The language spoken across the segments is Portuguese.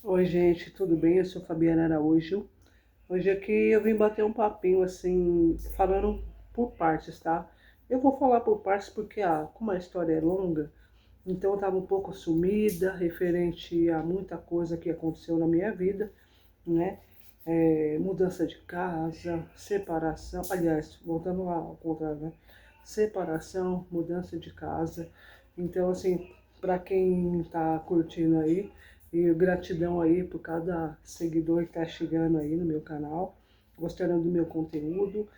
Oi, gente, tudo bem? Eu sou Fabiana Araújo. Hoje aqui eu vim bater um papinho assim, falando por partes, tá? Eu vou falar por partes porque, como a história é longa, então eu tava um pouco sumida, referente a muita coisa que aconteceu na minha vida, né? Mudança de casa, separação, aliás, voltando lá ao contrário, né? Separação, mudança de casa. Então, assim, para quem tá curtindo aí, e gratidão aí por cada seguidor que tá chegando aí no meu canal, gostando do meu conteúdo.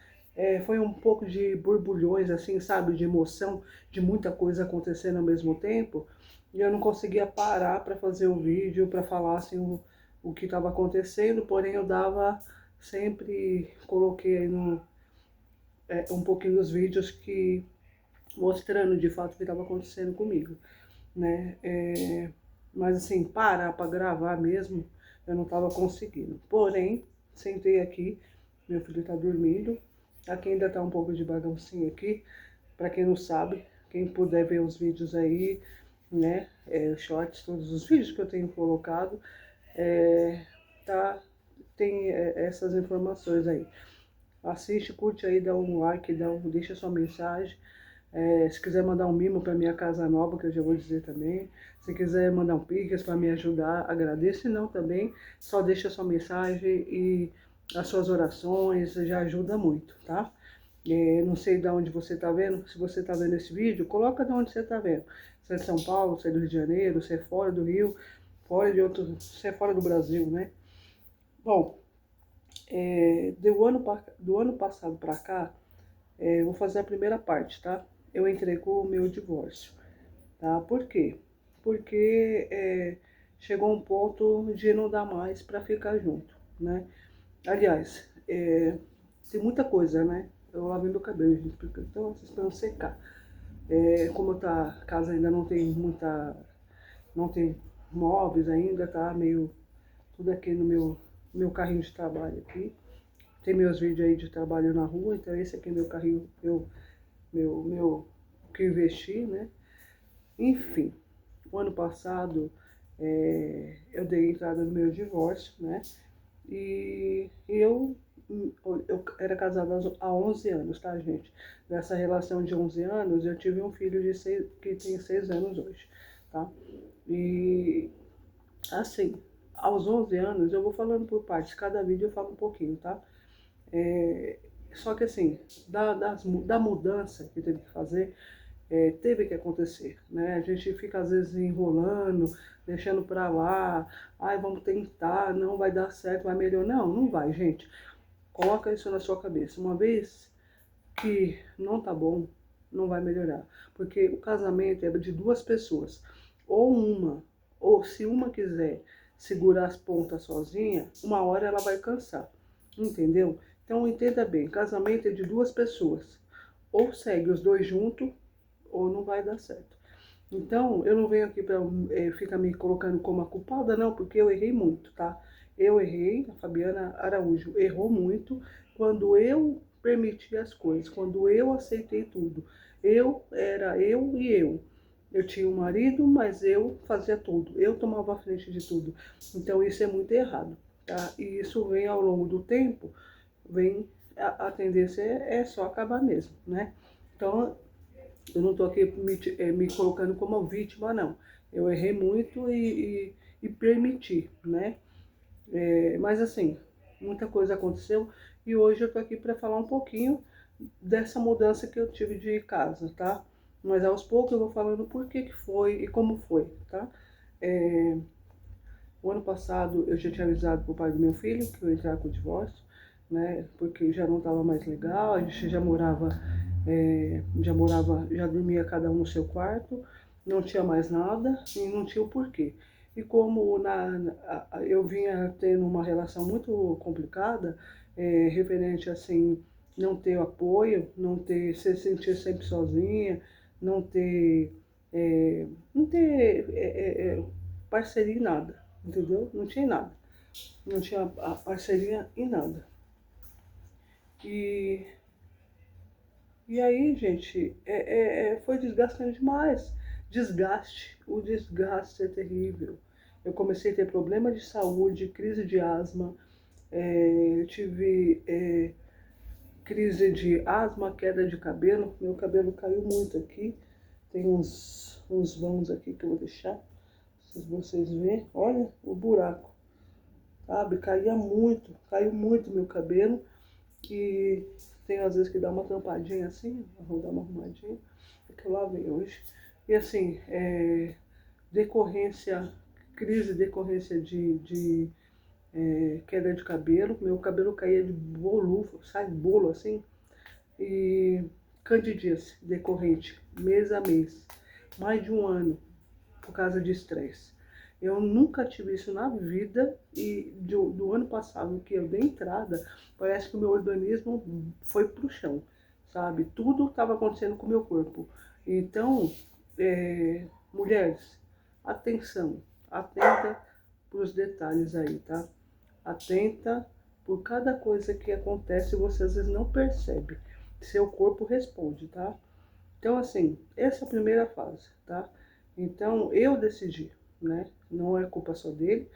Foi um pouco de borbulhões, assim, sabe, de emoção, de muita coisa acontecendo ao mesmo tempo, e eu não conseguia parar para fazer o vídeo, para falar assim o que estava acontecendo, porém eu dava sempre, coloquei aí um pouquinho dos vídeos que mostrando de fato o que estava acontecendo comigo, né? Mas assim, parar para gravar mesmo, eu não estava conseguindo. Porém, sentei aqui, meu filho está dormindo, aqui ainda está um pouco de baguncinha aqui, para quem não sabe, quem puder ver os vídeos aí, né, shorts, todos os vídeos que eu tenho colocado, é, tá, tem essas informações aí. Assiste, curte aí, dá um like, deixa sua mensagem. Se quiser mandar um mimo para minha casa nova, que eu já vou dizer também. Se quiser mandar um pix para me ajudar, agradeço. Se não, também, só deixa sua mensagem e as suas orações, já ajuda muito, tá? Não sei de onde você está vendo. Se você está vendo esse vídeo, coloca de onde você está vendo. Se é de São Paulo, se é do Rio de Janeiro, se é fora do Rio, fora de outro, se é fora do Brasil, né? Bom, do ano passado para cá, vou fazer a primeira parte, tá? Eu entrei com o meu divórcio, tá? Por quê? Porque chegou um ponto de não dar mais para ficar junto, né? Aliás, tem muita coisa, né? Eu lavei meu cabelo, gente, porque eu tô esperando secar. Como a casa ainda não tem não tem móveis ainda, tá meio tudo aqui no meu carrinho de trabalho aqui. Tem meus vídeos aí de trabalho na rua, então esse aqui é meu carrinho, meu que eu investi, né? Enfim, o ano passado eu dei entrada no meu divórcio, né? E eu era casada há 11 anos, tá, gente? Nessa relação de 11 anos, eu tive um filho que tem 6 anos hoje, tá? E, assim, aos 11 anos, eu vou falando por partes, cada vídeo eu falo um pouquinho, tá? É, Só que assim, da mudança que teve que fazer, teve que acontecer, né? A gente fica às vezes enrolando, deixando pra lá, ai, vamos tentar, não vai dar certo, vai melhorar. Não, não vai, gente. Coloca isso na sua cabeça. Uma vez que não tá bom, não vai melhorar. Porque o casamento é de duas pessoas. Ou uma, ou se uma quiser segurar as pontas sozinha, uma hora ela vai cansar. Entendeu? Então entenda bem, casamento é de duas pessoas. Ou segue os dois juntos, ou não vai dar certo. Então, eu não venho aqui para ficar me colocando como a culpada, não, porque eu errei muito, tá? Eu errei, a Fabiana Araújo errou muito quando eu permiti as coisas, quando eu aceitei tudo. Eu era eu e eu. Eu tinha um marido, mas eu fazia tudo. Eu tomava a frente de tudo. Então, isso é muito errado, tá? E isso vem ao longo do tempo, vem a tendência é só acabar mesmo, né? Então, eu não estou aqui me colocando como vítima, não. Eu errei muito e permiti, né? Mas assim, muita coisa aconteceu e hoje eu estou aqui para falar um pouquinho dessa mudança que eu tive de casa, tá? Mas aos poucos eu vou falando por que foi e como foi, tá? É, o ano passado eu já tinha avisado pro pai do meu filho que eu ia entrar com o divórcio, né? Porque já não estava mais legal, a gente já dormia cada um no seu quarto, não tinha mais nada e não tinha o porquê. E como eu vinha tendo uma relação muito complicada, referente assim, não ter apoio, não ter, se sentir sempre sozinha, não ter, não ter parceria em nada, entendeu? Não tinha nada. Não tinha a parceria em nada. E, e aí, gente, foi desgastante demais. O desgaste é terrível. eu comecei a ter problema de saúde, crise de asma, eu tive crise de asma, queda de cabelo, meu cabelo caiu muito aqui, tem uns vãos aqui que eu vou deixar, se vocês verem, olha o buraco, sabe, caiu muito meu cabelo, que tem às vezes que dá uma tampadinha assim, vou dar uma arrumadinha, que eu lavei hoje, e assim, decorrência, crise decorrência de queda de cabelo, meu cabelo caía de bolufo, sai bolo assim, e candidíase decorrente, mês a mês, mais de um ano, por causa de estresse. Eu nunca tive isso na vida e do ano passado que eu dei entrada, parece que o meu organismo foi pro chão, sabe? Tudo estava acontecendo com o meu corpo. Então, mulheres, atenção, atenta para os detalhes aí, tá? Atenta por cada coisa que acontece, você às vezes não percebe. Seu corpo responde, tá? Então, assim, essa é a primeira fase, tá? Então, eu decidi, né? Não é culpa só dele,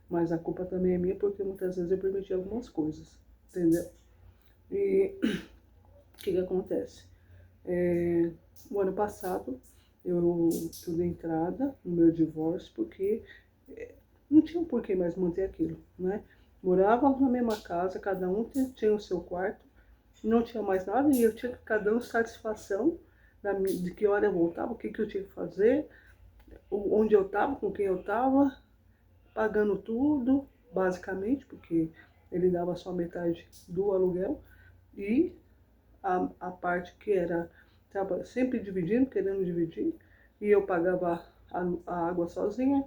mas a culpa também é minha, porque muitas vezes eu permiti algumas coisas, entendeu? E o que acontece? O ano passado, eu dei entrada no meu divórcio, porque não tinha por que mais manter aquilo, né? Morávamos na mesma casa, cada um tinha o seu quarto, não tinha mais nada, e eu tinha que ficar dando satisfação de que hora eu voltava, o que eu tinha que fazer, onde eu estava, com quem eu estava, pagando tudo, basicamente, porque ele dava só metade do aluguel, e a parte que era, estava sempre dividindo, querendo dividir, e eu pagava a água sozinha,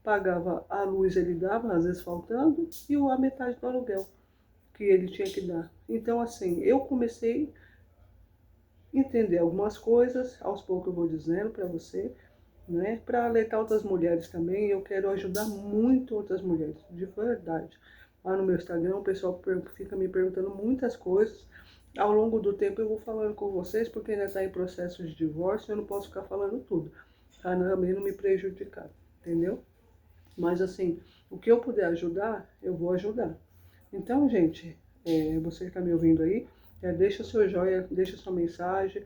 pagava a luz, ele dava, às vezes faltando, e a metade do aluguel que ele tinha que dar. Então, assim, eu comecei a entender algumas coisas, aos poucos eu vou dizendo para você, né? Para alertar outras mulheres também, eu quero ajudar muito outras mulheres, de verdade. Lá no meu Instagram, o pessoal fica me perguntando muitas coisas. Ao longo do tempo eu vou falando com vocês, porque ainda está em processo de divórcio, eu não posso ficar falando tudo, para também não me prejudicar, entendeu? Mas assim, o que eu puder ajudar, eu vou ajudar. Então, gente, você que está me ouvindo aí, deixa seu joia, deixa sua mensagem,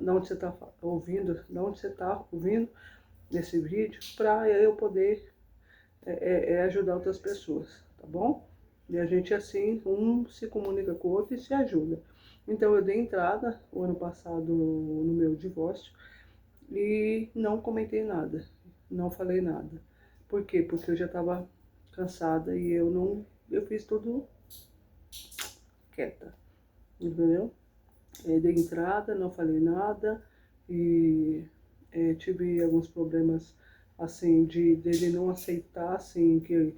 da onde você está ouvindo, da onde você está ouvindo esse vídeo, para eu poder ajudar outras pessoas, tá bom? E a gente assim, um se comunica com o outro e se ajuda. Então eu dei entrada o ano passado no meu divórcio e não comentei nada, não falei nada. Por quê? Porque eu já estava cansada e eu fiz tudo quieta, entendeu? Dei entrada, não falei nada e tive alguns problemas assim dele não aceitar assim que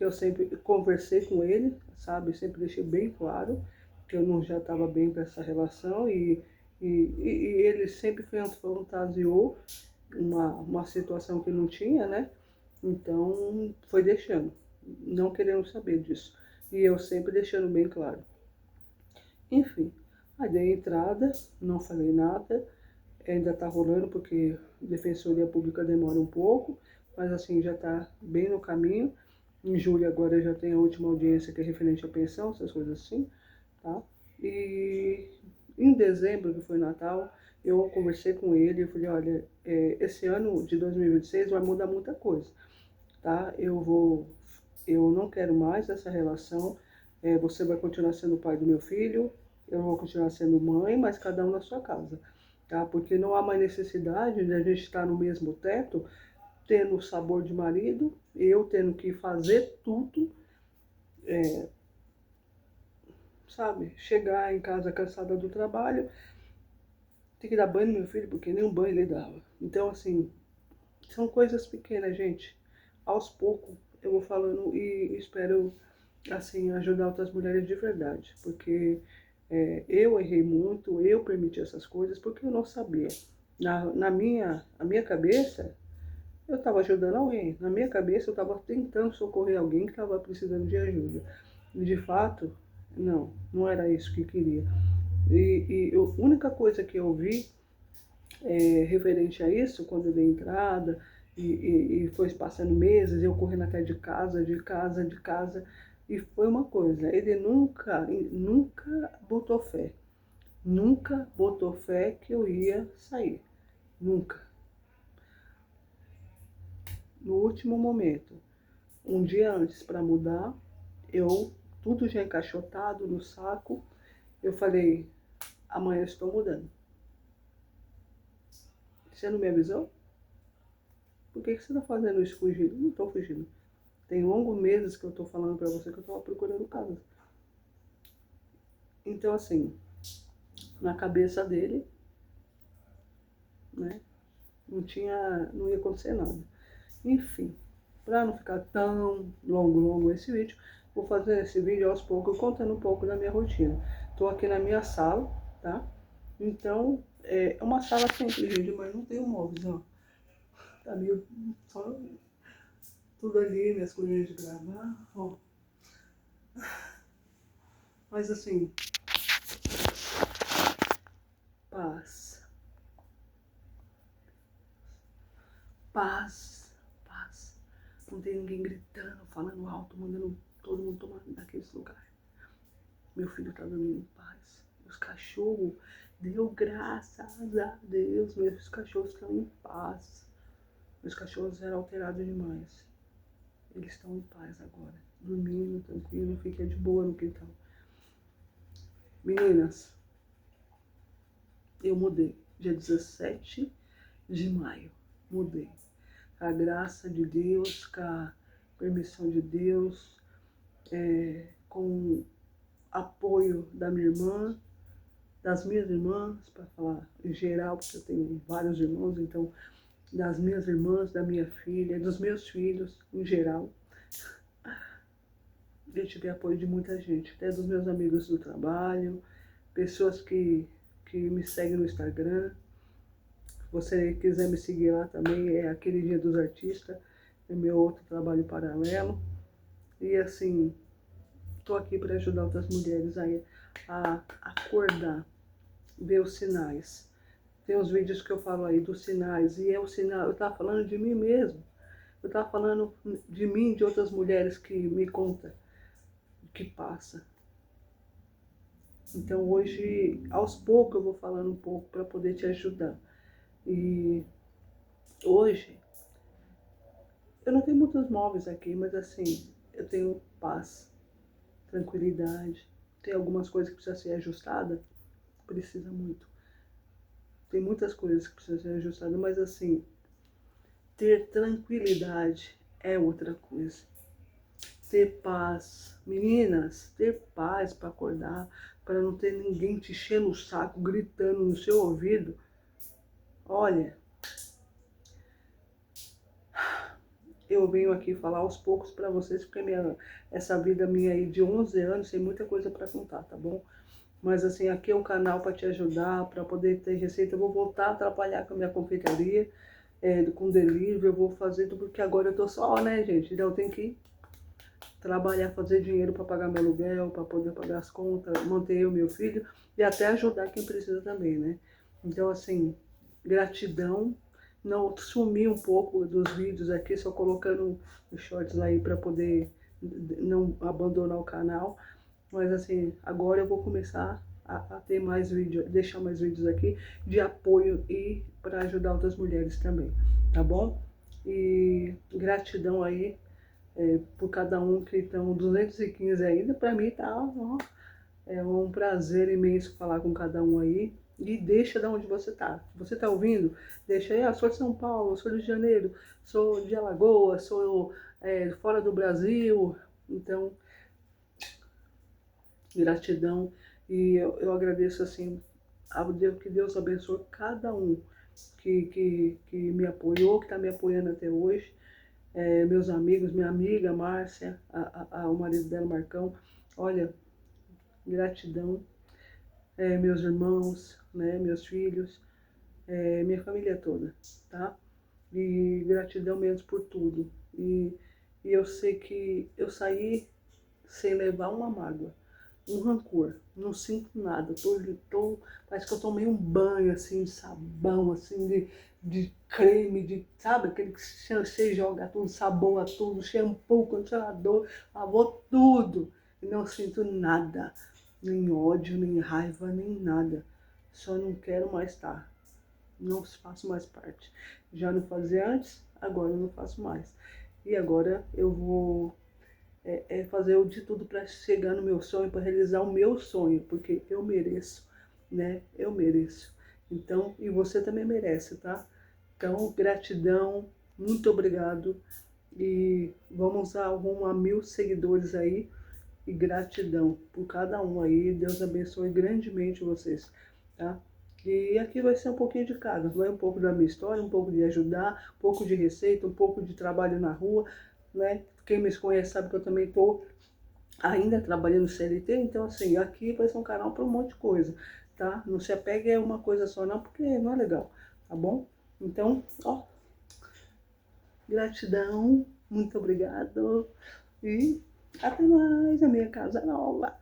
eu sempre conversei com ele, sabe? Sempre deixei bem claro que eu não já estava bem com essa relação e ele sempre fantasiou uma situação que não tinha, né? Então foi deixando, não querendo saber disso. E eu sempre deixando bem claro. Enfim, aí dei entrada, não falei nada, ainda está rolando porque a Defensoria Pública demora um pouco, mas assim já está bem no caminho. Em julho agora já tem a última audiência que é referente à pensão, essas coisas assim, tá? E em dezembro, que foi Natal, eu conversei com ele e falei, olha, esse ano de 2026 vai mudar muita coisa, tá? Eu não quero mais essa relação, você vai continuar sendo o pai do meu filho, eu vou continuar sendo mãe, mas cada um na sua casa, tá? Porque não há mais necessidade de a gente estar no mesmo teto, tendo o sabor de marido, eu tendo que fazer tudo, sabe? Chegar em casa cansada do trabalho, ter que dar banho no meu filho, porque nem um banho ele dava. Então, assim, são coisas pequenas, gente. Aos poucos eu vou falando e espero, assim, ajudar outras mulheres de verdade, porque eu errei muito, eu permiti essas coisas porque eu não sabia. A minha cabeça, eu estava ajudando alguém. Na minha cabeça, eu estava tentando socorrer alguém que estava precisando de ajuda. E, de fato, não era isso que queria. E a única coisa que eu vi referente a isso, quando eu dei entrada E foi passando meses, eu correndo até de casa, e foi uma coisa, ele nunca botou fé. Nunca botou fé que eu ia sair. Nunca. No último momento, um dia antes para mudar, eu, tudo já encaixotado no saco, eu falei, amanhã eu estou mudando. Você não me avisou? Por que você está fazendo isso fugindo? Não estou fugindo. Tem longos meses que eu estou falando para você que eu estava procurando casa. Então, assim, na cabeça dele, né, não ia acontecer nada. Enfim, para não ficar tão longo esse vídeo, vou fazer esse vídeo aos poucos, contando um pouco da minha rotina. Estou aqui na minha sala, tá? Então, é uma sala simples, gente, mas não tem móveis, ó. Tá meio só tudo ali, minhas coisas de gravar, ó. Mas assim, paz. Paz, paz. Não tem ninguém gritando, falando alto, mandando todo mundo tomar daqueles lugares. Meu filho tá dormindo em paz. Os cachorros, deu graças a Deus, meus cachorros estão em paz. Meus cachorros eram alterados demais. Eles estão em paz agora, dormindo, tranquilo, fiquei de boa no quintal. Meninas, eu mudei, dia 17 de maio, mudei. Com a graça de Deus, com a permissão de Deus, com apoio da minha irmã, das minhas irmãs, para falar em geral, porque eu tenho vários irmãos, então, das minhas irmãs, da minha filha, dos meus filhos, em geral. Eu tive apoio de muita gente, até dos meus amigos do trabalho, pessoas que me seguem no Instagram. Se você quiser me seguir lá também, é Aquele Dia dos Artistas, é meu outro trabalho paralelo. E assim, estou aqui para ajudar outras mulheres aí a acordar, ver os sinais. Tem uns vídeos que eu falo aí dos sinais, e é o sinal, eu estava falando de mim mesmo. Eu estava falando de mim, de outras mulheres que me contam o que passa. Então hoje, aos poucos, eu vou falando um pouco para poder te ajudar. E hoje, eu não tenho muitos móveis aqui, mas assim, eu tenho paz, tranquilidade. Tem algumas coisas que precisam ser ajustadas, precisa muito. Tem muitas coisas que precisam ser ajustadas, mas assim, ter tranquilidade é outra coisa. Ter paz. Meninas, ter paz para acordar, para não ter ninguém te enchendo o saco, gritando no seu ouvido. Olha, eu venho aqui falar aos poucos para vocês, porque essa vida minha aí de 11 anos tem muita coisa para contar, tá bom? Mas assim, aqui é um canal para te ajudar, para poder ter receita. Eu vou voltar a trabalhar com a minha confeitaria, com delivery, eu vou fazer tudo, porque agora eu tô só, né, gente? Então eu tenho que trabalhar, fazer dinheiro para pagar meu aluguel, para poder pagar as contas, manter eu e meu filho e até ajudar quem precisa também, né? Então, assim, gratidão. Não sumi um pouco dos vídeos aqui, só colocando os shorts aí para poder não abandonar o canal. Mas assim, agora eu vou começar a ter mais vídeos, deixar mais vídeos aqui de apoio e para ajudar outras mulheres também, tá bom? E gratidão aí por cada um que estão 215 ainda, para mim tá, ó, é um prazer imenso falar com cada um aí. E deixa de onde você tá. Você tá ouvindo? Deixa aí, sou de São Paulo, sou de Janeiro, sou de Alagoas, sou fora do Brasil. Então, gratidão. E eu agradeço assim, a Deus, que Deus abençoe cada um que me apoiou, que está me apoiando até hoje. Meus amigos, minha amiga Márcia, o marido dela, Marcão. Olha, gratidão. Meus irmãos, né, meus filhos, minha família toda, tá? E gratidão mesmo por tudo. E eu sei que eu saí sem levar uma mágoa. um rancor, não sinto nada, parece que eu tomei um banho, assim, de sabão, assim, de creme, sabe, aquele que você joga tudo, sabão a tudo, shampoo, condicionador, lavou tudo, e não sinto nada, nem ódio, nem raiva, nem nada, só não quero mais estar, não faço mais parte, já não fazia antes, agora eu não faço mais, e agora eu vou fazer de tudo para chegar no meu sonho, para realizar o meu sonho, porque eu mereço, né? Eu mereço. Então, e você também merece, tá? Então, gratidão, muito obrigado e vamos a rumo a 1000 seguidores aí e gratidão por cada um aí. Deus abençoe grandemente vocês, tá? E aqui vai ser um pouquinho de cada, vai um pouco da minha história, um pouco de ajudar, um pouco de receita, um pouco de trabalho na rua, né? Quem me conhece sabe que eu também estou ainda trabalhando no CLT, então assim, aqui vai ser um canal para um monte de coisa, tá? Não se apegue a uma coisa só não, porque não é legal, tá bom? Então, ó, gratidão, muito obrigado e até mais, a minha casa nova.